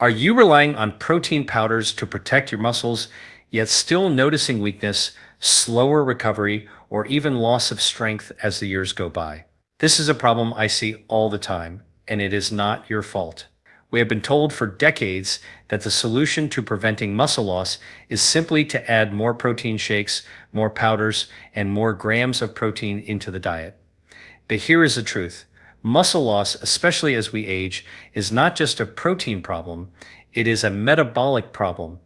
Are you relying on protein powders to protect your muscles, yet still noticing weakness, slower recovery, or even loss of strength as the years go by? This is a problem I see all the time, and it is not your fault. We have been told for decades that the solution to preventing muscle loss is simply to add more protein shakes, more powders, and more grams of protein into the diet. But here is the truth. Muscle loss, especially as we age, is not just a protein problem, it is a metabolic problem.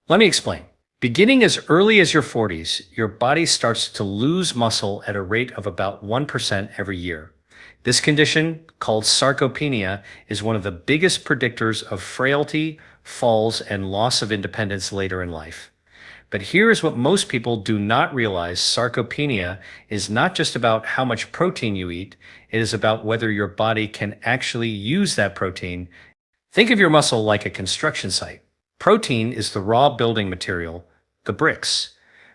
Let me explain. Beginning as early as your 40s, your body starts to lose muscle at a rate of about 1% every year. This condition, called sarcopenia, is one of the biggest predictors of frailty, falls, and loss of independence later in life. But here is what most people do not realize. Sarcopenia is not just about how much protein you eat, it is about whether your body can actually use that protein. Think of your muscle like a construction site. Protein is the raw building material, the bricks.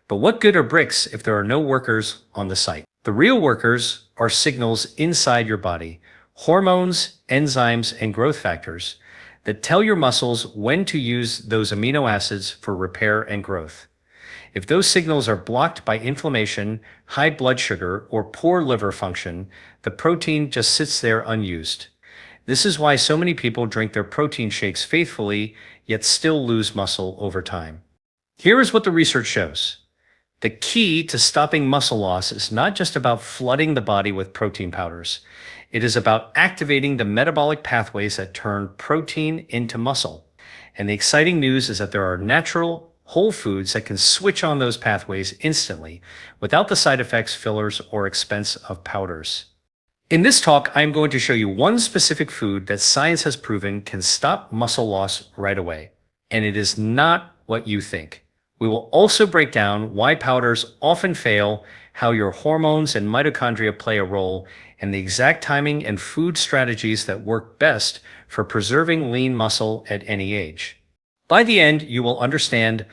But what good are bricks if there are no workers on the site? The real workers are signals inside your body, hormones, enzymes, and growth factors that tell your muscles when to use those amino acids for repair and growth. If those signals are blocked by inflammation, high blood sugar, or poor liver function, the protein just sits there unused. This is why so many people drink their protein shakes faithfully, yet still lose muscle over time. Here is what the research shows. The key to stopping muscle loss is not just about flooding the body with protein powders. It is about activating the metabolic pathways that turn protein into muscle. And the exciting news is that there are natural, whole foods that can switch on those pathways instantly without the side effects, fillers, or expense of powders. In this talk, I am going to show you one specific food that science has proven can stop muscle loss right away. And it is not what you think. We will also break down why powders often fail, how your hormones and mitochondria play a role, and the exact timing and food strategies that work best for preserving lean muscle at any age. By the end, you will understand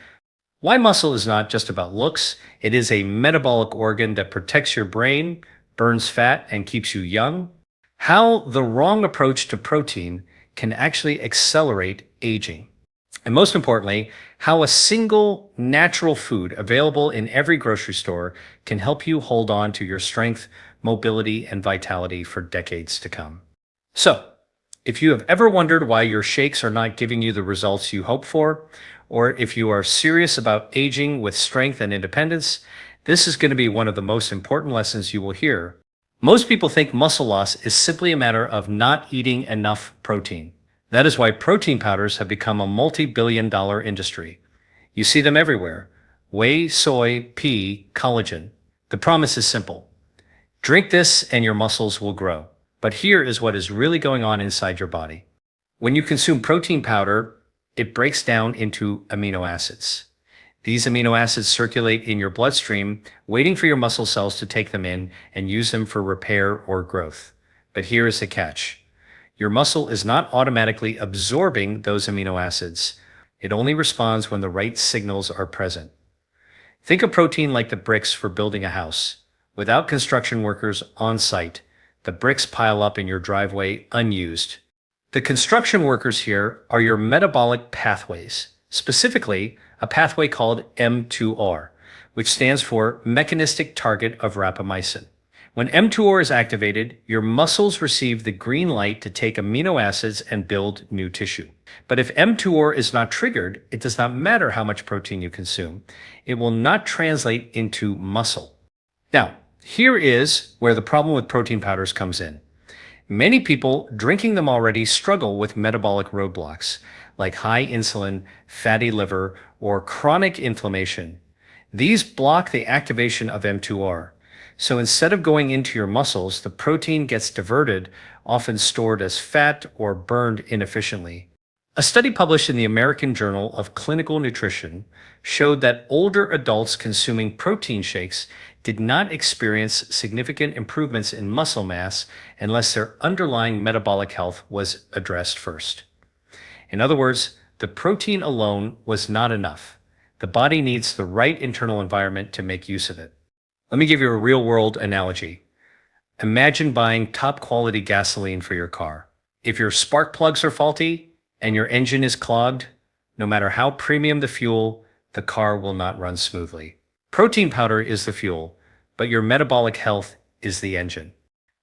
why muscle is not just about looks. It is a metabolic organ that protects your brain, burns fat, and keeps you young. How the wrong approach to protein can actually accelerate aging. And most importantly, how a single natural food available in every grocery store can help you hold on to your strength, mobility, and vitality for decades to come. So, if you have ever wondered why your shakes are not giving you the results you hope for, or if you are serious about aging with strength and independence, this is going to be one of the most important lessons you will hear. Most people think muscle loss is simply a matter of not eating enough protein. That is why protein powders have become a multi-billion-dollar industry. You see them everywhere. Whey, soy, pea, collagen. The promise is simple. Drink this and your muscles will grow. But here is what is really going on inside your body. When you consume protein powder, it breaks down into amino acids. These amino acids circulate in your bloodstream, waiting for your muscle cells to take them in and use them for repair or growth. But here is the catch. Your muscle is not automatically absorbing those amino acids. It only responds when the right signals are present. Think of protein like the bricks for building a house. Without construction workers on site, the bricks pile up in your driveway unused. The construction workers here are your metabolic pathways, specifically a pathway called M2R, which stands for Mechanistic Target of Rapamycin. When M2R is activated, your muscles receive the green light to take amino acids and build new tissue. But if M2R is not triggered, it does not matter how much protein you consume. It will not translate into muscle. Now, here is where the problem with protein powders comes in. Many people drinking them already struggle with metabolic roadblocks, like high insulin, fatty liver, or chronic inflammation. These block the activation of M2R. So instead of going into your muscles, the protein gets diverted, often stored as fat or burned inefficiently. A study published in the American Journal of Clinical Nutrition showed that older adults consuming protein shakes did not experience significant improvements in muscle mass unless their underlying metabolic health was addressed first. In other words, the protein alone was not enough. The body needs the right internal environment to make use of it. Let me give you a real-world analogy. Imagine buying top-quality gasoline for your car. If your spark plugs are faulty, and your engine is clogged, no matter how premium the fuel, the car will not run smoothly. Protein powder is the fuel, but your metabolic health is the engine.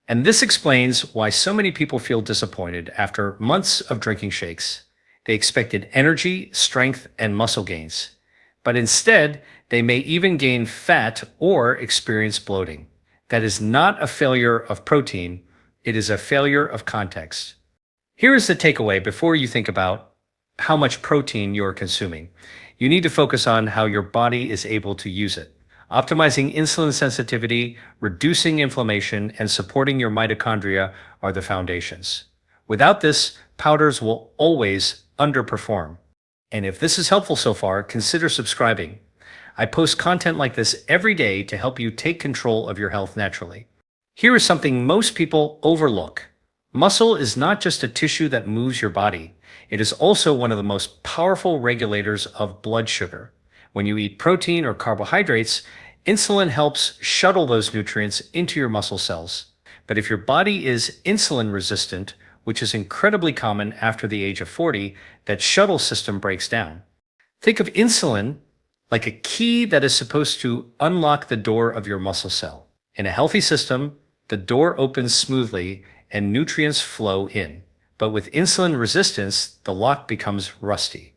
And this explains why so many people feel disappointed after months of drinking shakes. They expected energy, strength, and muscle gains. But instead, they may even gain fat or experience bloating. That is not a failure of protein, it is a failure of context. Here is the takeaway before you think about how much protein you're consuming. You need to focus on how your body is able to use it. Optimizing insulin sensitivity, reducing inflammation, and supporting your mitochondria are the foundations. Without this, powders will always underperform. And if this is helpful so far, consider subscribing. I post content like this every day to help you take control of your health naturally. Here is something most people overlook. Muscle is not just a tissue that moves your body. It is also one of the most powerful regulators of blood sugar. When you eat protein or carbohydrates, insulin helps shuttle those nutrients into your muscle cells. But if your body is insulin resistant, which is incredibly common after the age of 40, that shuttle system breaks down. Think of insulin like a key that is supposed to unlock the door of your muscle cell. In a healthy system, the door opens smoothly and nutrients flow in. But with insulin resistance, the lock becomes rusty.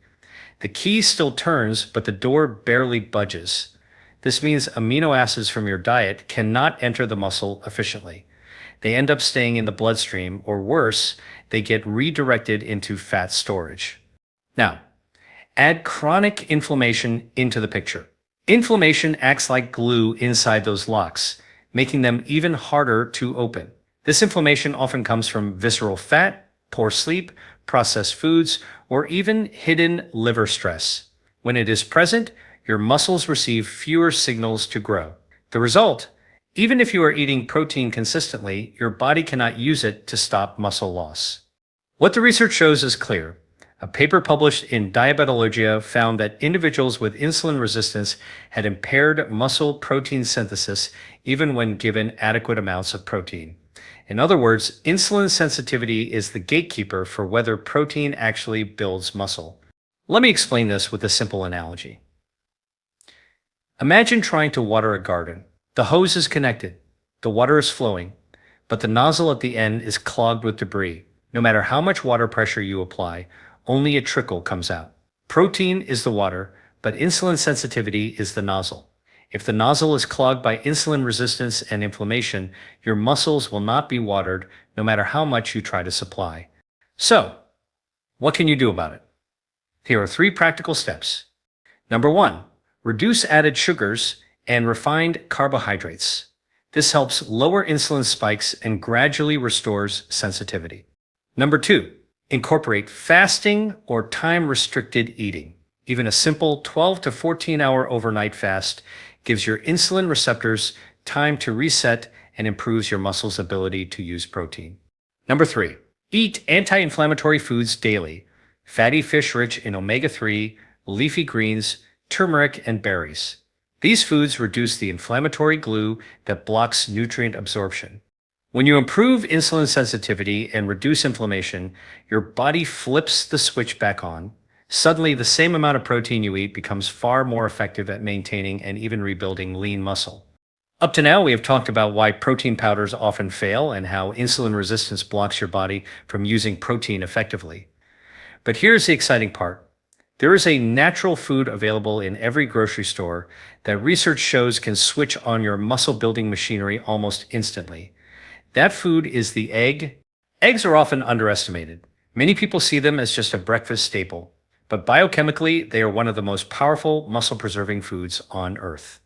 The key still turns, but the door barely budges. This means amino acids from your diet cannot enter the muscle efficiently. They end up staying in the bloodstream, or worse, they get redirected into fat storage. Now, add chronic inflammation into the picture. Inflammation acts like glue inside those locks, making them even harder to open. This inflammation often comes from visceral fat, poor sleep, processed foods, or even hidden liver stress. When it is present, your muscles receive fewer signals to grow. The result, even if you are eating protein consistently, your body cannot use it to stop muscle loss. What the research shows is clear. A paper published in Diabetologia found that individuals with insulin resistance had impaired muscle protein synthesis even when given adequate amounts of protein. In other words, insulin sensitivity is the gatekeeper for whether protein actually builds muscle. Let me explain this with a simple analogy. Imagine trying to water a garden. The hose is connected, the water is flowing, but the nozzle at the end is clogged with debris. No matter how much water pressure you apply, only a trickle comes out. Protein is the water, but insulin sensitivity is the nozzle. If the nozzle is clogged by insulin resistance and inflammation, your muscles will not be watered no matter how much you try to supply. So, what can you do about it? Here are 3 practical steps. Number 1, reduce added sugars and refined carbohydrates. This helps lower insulin spikes and gradually restores sensitivity. Number 2, incorporate fasting or time-restricted eating. Even a simple 12 to 14-hour overnight fast gives your insulin receptors time to reset and improves your muscles' ability to use protein. Number 3, eat anti-inflammatory foods daily. Fatty fish rich in omega-3, leafy greens, turmeric, and berries. These foods reduce the inflammatory glue that blocks nutrient absorption. When you improve insulin sensitivity and reduce inflammation, your body flips the switch back on. Suddenly, the same amount of protein you eat becomes far more effective at maintaining and even rebuilding lean muscle. Up to now, we have talked about why protein powders often fail and how insulin resistance blocks your body from using protein effectively. But here's the exciting part. There is a natural food available in every grocery store that research shows can switch on your muscle-building machinery almost instantly. That food is the egg. Eggs are often underestimated. Many people see them as just a breakfast staple, but biochemically, they are one of the most powerful muscle-preserving foods on Earth.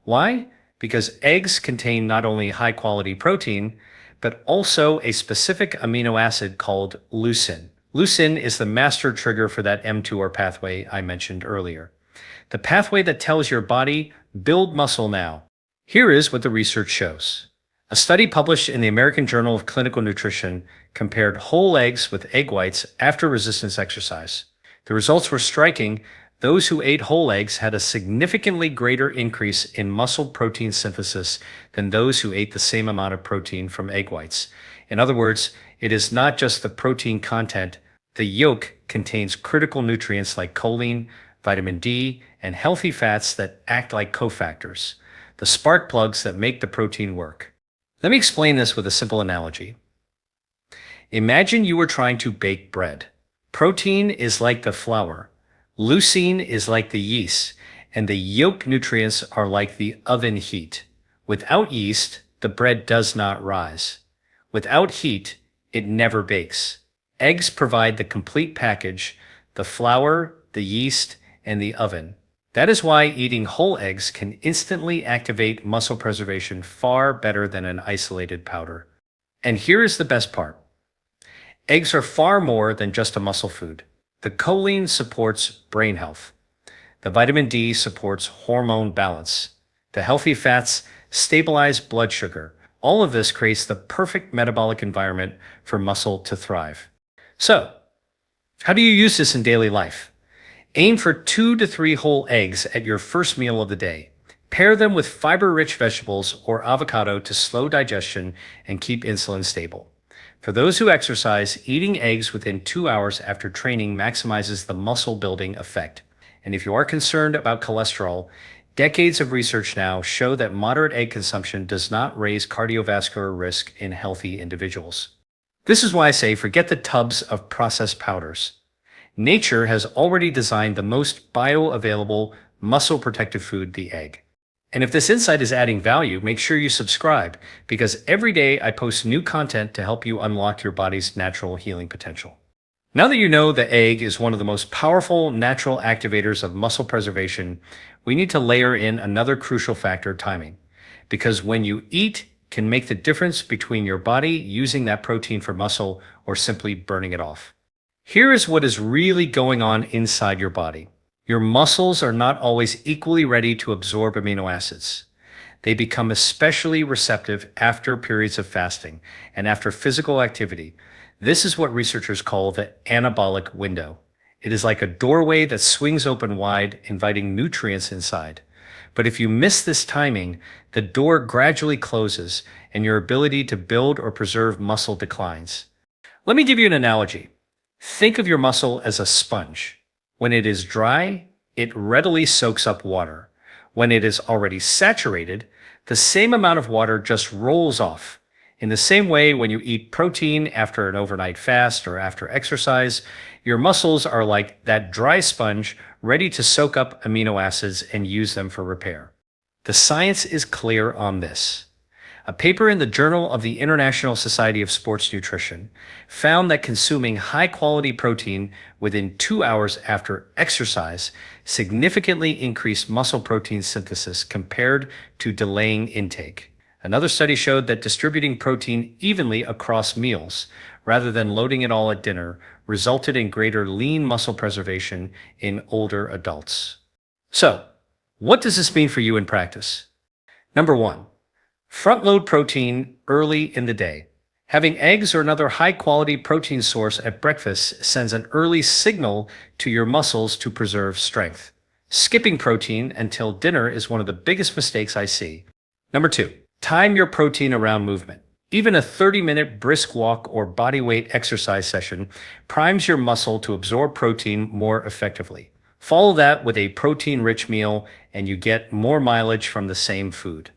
Why? Because eggs contain not only high-quality protein, but also a specific amino acid called leucine. Leucine is the master trigger for that mTOR pathway I mentioned earlier. The pathway that tells your body, build muscle now. Here is what the research shows. A study published in the American Journal of Clinical Nutrition compared whole eggs with egg whites after resistance exercise. The results were striking. Those who ate whole eggs had a significantly greater increase in muscle protein synthesis than those who ate the same amount of protein from egg whites. In other words, it is not just the protein content, the yolk contains critical nutrients like choline, vitamin D, and healthy fats that act like cofactors, the spark plugs that make the protein work. Let me explain this with a simple analogy. Imagine you were trying to bake bread. Protein is like the flour, leucine is like the yeast, and the yolk nutrients are like the oven heat. Without yeast, the bread does not rise. Without heat, it never bakes. Eggs provide the complete package: the flour, the yeast, and the oven. That is why eating whole eggs can instantly activate muscle preservation far better than an isolated powder. And here is the best part. Eggs are far more than just a muscle food. The choline supports brain health. The vitamin D supports hormone balance. The healthy fats stabilize blood sugar. All of this creates the perfect metabolic environment for muscle to thrive. So, how do you use this in daily life? Aim for 2 to 3 whole eggs at your first meal of the day. Pair them with fiber-rich vegetables or avocado to slow digestion and keep insulin stable. For those who exercise, eating eggs within 2 hours after training maximizes the muscle-building effect. And if you are concerned about cholesterol, decades of research now show that moderate egg consumption does not raise cardiovascular risk in healthy individuals. This is why I say forget the tubs of processed powders. Nature has already designed the most bioavailable, muscle-protective food, the egg. And if this insight is adding value, make sure you subscribe, because every day I post new content to help you unlock your body's natural healing potential. Now that you know the egg is one of the most powerful natural activators of muscle preservation, we need to layer in another crucial factor: timing. Because when you eat can make the difference between your body using that protein for muscle or simply burning it off. Here is what is really going on inside your body. Your muscles are not always equally ready to absorb amino acids. They become especially receptive after periods of fasting and after physical activity. This is what researchers call the anabolic window. It is like a doorway that swings open wide, inviting nutrients inside. But if you miss this timing, the door gradually closes and your ability to build or preserve muscle declines. Let me give you an analogy. Think of your muscle as a sponge. When it is dry, it readily soaks up water. When it is already saturated, the same amount of water just rolls off. In the same way, when you eat protein after an overnight fast or after exercise, your muscles are like that dry sponge, ready to soak up amino acids and use them for repair. The science is clear on this. A paper in the Journal of the International Society of Sports Nutrition found that consuming high-quality protein within 2 hours after exercise significantly increased muscle protein synthesis compared to delaying intake. Another study showed that distributing protein evenly across meals, rather than loading it all at dinner, resulted in greater lean muscle preservation in older adults. So, what does this mean for you in practice? Number 1. Front-load protein early in the day. Having eggs or another high-quality protein source at breakfast sends an early signal to your muscles to preserve strength. Skipping protein until dinner is one of the biggest mistakes I see. Number 2. Time your protein around movement. Even a 30-minute brisk walk or bodyweight exercise session primes your muscle to absorb protein more effectively. Follow that with a protein-rich meal and you get more mileage from the same food.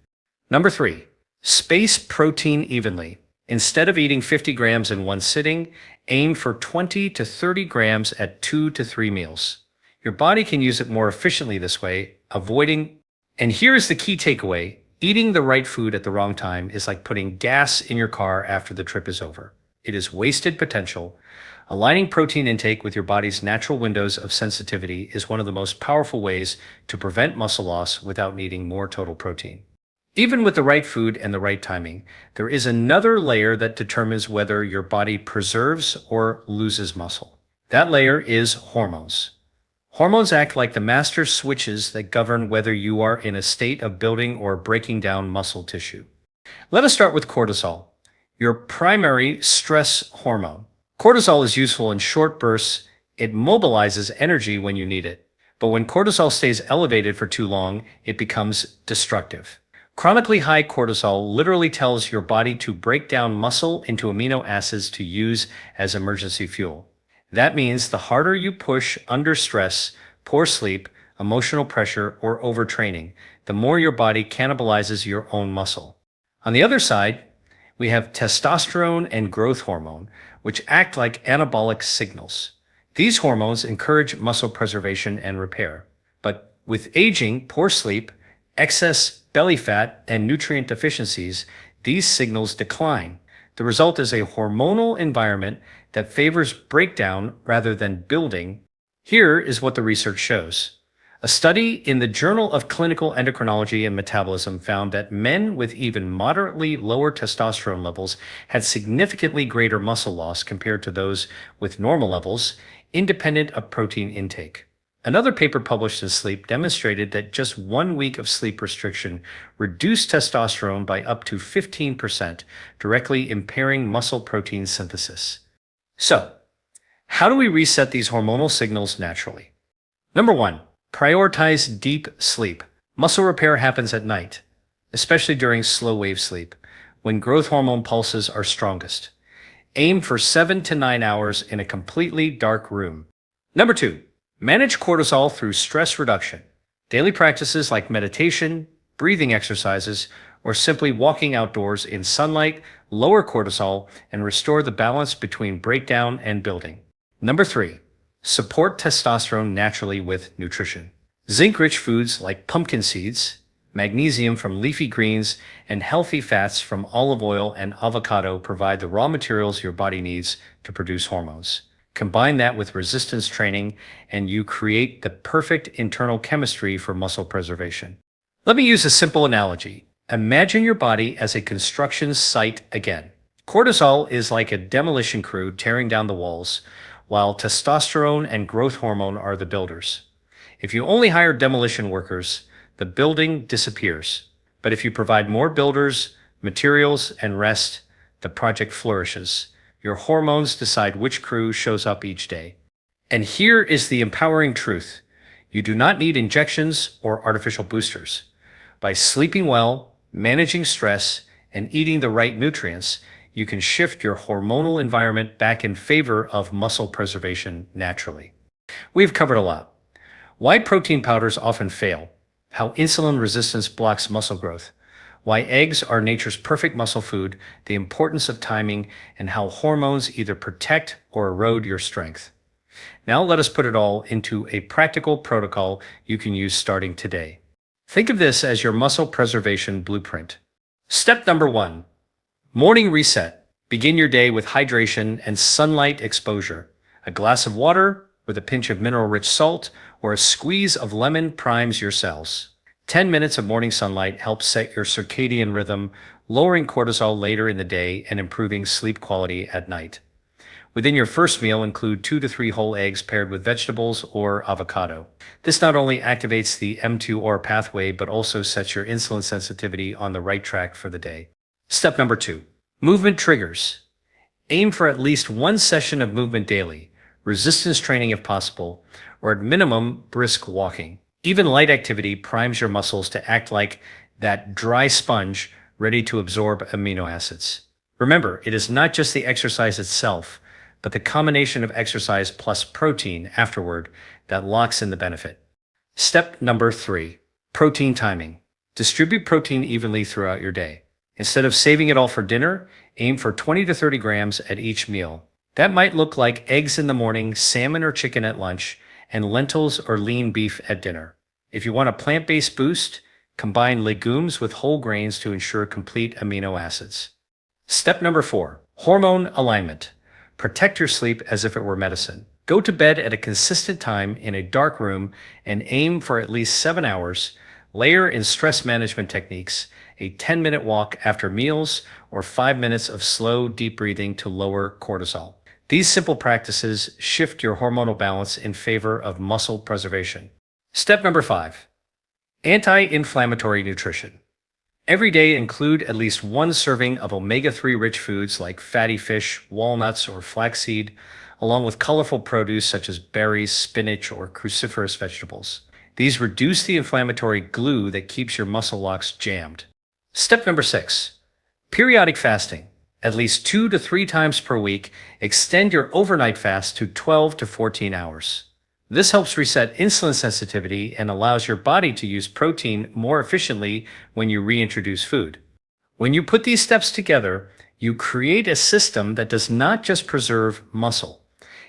Number 3. Space protein evenly. Instead of eating 50 grams in one sitting, aim for 20 to 30 grams at 2 to 3 meals. Your body can use it more efficiently this way, avoiding. And here is the key takeaway. Eating the right food at the wrong time is like putting gas in your car after the trip is over. It is wasted potential. Aligning protein intake with your body's natural windows of sensitivity is one of the most powerful ways to prevent muscle loss without needing more total protein. Even with the right food and the right timing, there is another layer that determines whether your body preserves or loses muscle. That layer is hormones. Hormones act like the master switches that govern whether you are in a state of building or breaking down muscle tissue. Let us start with cortisol, your primary stress hormone. Cortisol is useful in short bursts. It mobilizes energy when you need it. But when cortisol stays elevated for too long, it becomes destructive. Chronically high cortisol literally tells your body to break down muscle into amino acids to use as emergency fuel. That means the harder you push under stress, poor sleep, emotional pressure, or overtraining, the more your body cannibalizes your own muscle. On the other side, we have testosterone and growth hormone, which act like anabolic signals. These hormones encourage muscle preservation and repair. But with aging, poor sleep, excess belly fat, and nutrient deficiencies, these signals decline. The result is a hormonal environment that favors breakdown rather than building. Here is what the research shows. A study in the Journal of Clinical Endocrinology and Metabolism found that men with even moderately lower testosterone levels had significantly greater muscle loss compared to those with normal levels, independent of protein intake. Another paper published in Sleep demonstrated that just 1 week of sleep restriction reduced testosterone by up to 15%, directly impairing muscle protein synthesis. So, how do we reset these hormonal signals naturally? Number 1. Prioritize deep sleep. Muscle repair happens at night, especially during slow wave sleep, when growth hormone pulses are strongest. Aim for 7 to 9 hours in a completely dark room. Number 2. Manage cortisol through stress reduction. Daily practices like meditation, breathing exercises, or simply walking outdoors in sunlight lower cortisol and restore the balance between breakdown and building. Number 3. Support testosterone naturally with nutrition. Zinc-rich foods like pumpkin seeds, magnesium from leafy greens, and healthy fats from olive oil and avocado provide the raw materials your body needs to produce hormones. Combine that with resistance training, and you create the perfect internal chemistry for muscle preservation. Let me use a simple analogy. Imagine your body as a construction site again. Cortisol is like a demolition crew tearing down the walls, while testosterone and growth hormone are the builders. If you only hire demolition workers, the building disappears. But if you provide more builders, materials, and rest, the project flourishes. Your hormones decide which crew shows up each day. And here is the empowering truth. You do not need injections or artificial boosters. By sleeping well, managing stress, and eating the right nutrients, you can shift your hormonal environment back in favor of muscle preservation naturally. We've covered a lot. Why protein powders often fail, how insulin resistance blocks muscle growth, why eggs are nature's perfect muscle food, the importance of timing, and how hormones either protect or erode your strength. Now let us put it all into a practical protocol you can use starting today. Think of this as your muscle preservation blueprint. Step number 1. Morning reset. Begin your day with hydration and sunlight exposure. A glass of water with a pinch of mineral-rich salt or a squeeze of lemon primes your cells. 10 minutes of morning sunlight helps set your circadian rhythm, lowering cortisol later in the day and improving sleep quality at night. Within your first meal, include 2 to 3 whole eggs paired with vegetables or avocado. This not only activates the mTOR pathway, but also sets your insulin sensitivity on the right track for the day. Step number 2. Movement triggers. Aim for at least 1 session of movement daily, resistance training if possible, or at minimum, brisk walking. Even light activity primes your muscles to act like that dry sponge ready to absorb amino acids. Remember, it is not just the exercise itself, but the combination of exercise plus protein afterward that locks in the benefit. Step number 3. Protein timing. Distribute protein evenly throughout your day. Instead of saving it all for dinner, aim for 20 to 30 grams at each meal. That might look like eggs in the morning, salmon or chicken at lunch, and lentils or lean beef at dinner. If you want a plant-based boost, combine legumes with whole grains to ensure complete amino acids. Step number 4. Hormone alignment. Protect your sleep as if it were medicine. Go to bed at a consistent time in a dark room and aim for at least 7 hours. Layer in stress management techniques, a 10-minute walk after meals, or 5 minutes of slow, deep breathing to lower cortisol. These simple practices shift your hormonal balance in favor of muscle preservation. Step number 5. Anti-inflammatory nutrition. Every day include at least 1 serving of omega-3 rich foods like fatty fish, walnuts, or flaxseed, along with colorful produce such as berries, spinach, or cruciferous vegetables. These reduce the inflammatory glue that keeps your muscle locks jammed. Step number 6. Periodic fasting. At least 2 to 3 times per week, extend your overnight fast to 12 to 14 hours. This helps reset insulin sensitivity and allows your body to use protein more efficiently when you reintroduce food. When you put these steps together, you create a system that does not just preserve muscle.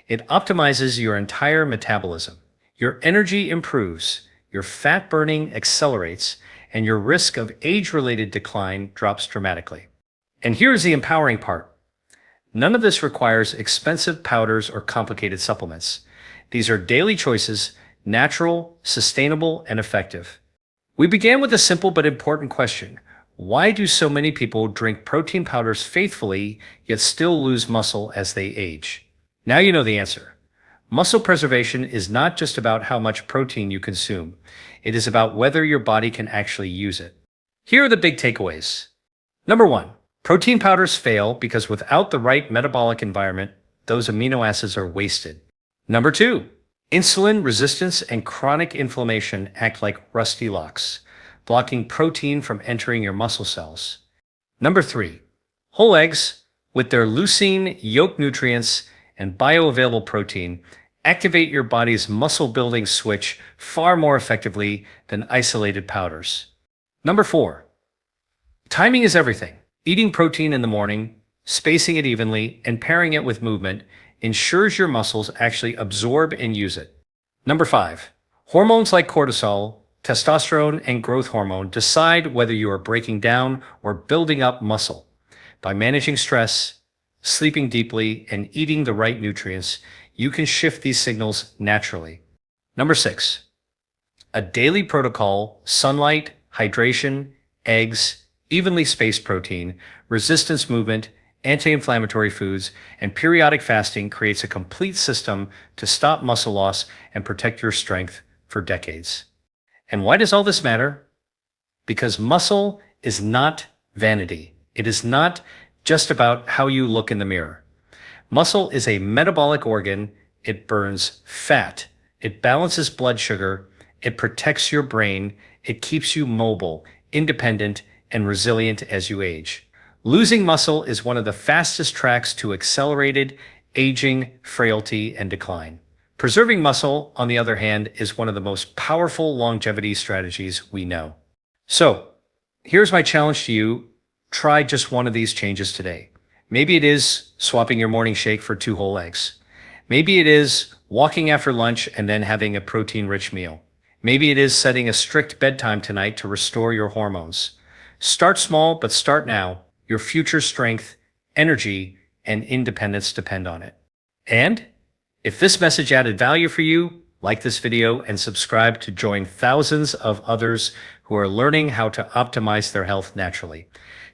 It optimizes your entire metabolism. Your energy improves, your fat burning accelerates, and your risk of age-related decline drops dramatically. And here's the empowering part. None of this requires expensive powders or complicated supplements. These are daily choices, natural, sustainable, and effective. We began with a simple but important question. Why do so many people drink protein powders faithfully, yet still lose muscle as they age? Now you know the answer. Muscle preservation is not just about how much protein you consume. It is about whether your body can actually use it. Here are the big takeaways. Number 1, protein powders fail because without the right metabolic environment, those amino acids are wasted. Number 2, insulin resistance and chronic inflammation act like rusty locks, blocking protein from entering your muscle cells. Number 3, whole eggs, with their leucine, yolk nutrients, and bioavailable protein, activate your body's muscle-building switch far more effectively than isolated powders. Number 4, timing is everything. Eating protein in the morning, spacing it evenly, and pairing it with movement ensures your muscles actually absorb and use it. Number 5, hormones like cortisol, testosterone, and growth hormone decide whether you are breaking down or building up muscle. By managing stress, sleeping deeply, and eating the right nutrients, you can shift these signals naturally. Number 6, a daily protocol, sunlight, hydration, eggs, evenly spaced protein, resistance movement, anti-inflammatory foods, and periodic fasting creates a complete system to stop muscle loss and protect your strength for decades. And why does all this matter? Because muscle is not vanity. It is not just about how you look in the mirror. Muscle is a metabolic organ. It burns fat. It balances blood sugar. It protects your brain. It keeps you mobile, independent, and resilient as you age. Losing muscle is one of the fastest tracks to accelerated aging, frailty, and decline. Preserving muscle, on the other hand, is one of the most powerful longevity strategies we know. So, here's my challenge to you. Try just one of these changes today. Maybe it is swapping your morning shake for 2 whole eggs. Maybe it is walking after lunch and then having a protein-rich meal. Maybe it is setting a strict bedtime tonight to restore your hormones. Start small, but start now. Your future strength, energy, and independence depend on it. And if this message added value for you, like this video and subscribe to join thousands of others who are learning how to optimize their health naturally.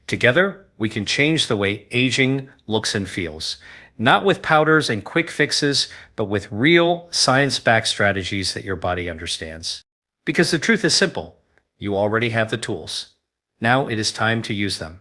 Together, we can change the way aging looks and feels, not with powders and quick fixes, but with real science-backed strategies that your body understands. Because the truth is simple, you already have the tools. Now it is time to use them.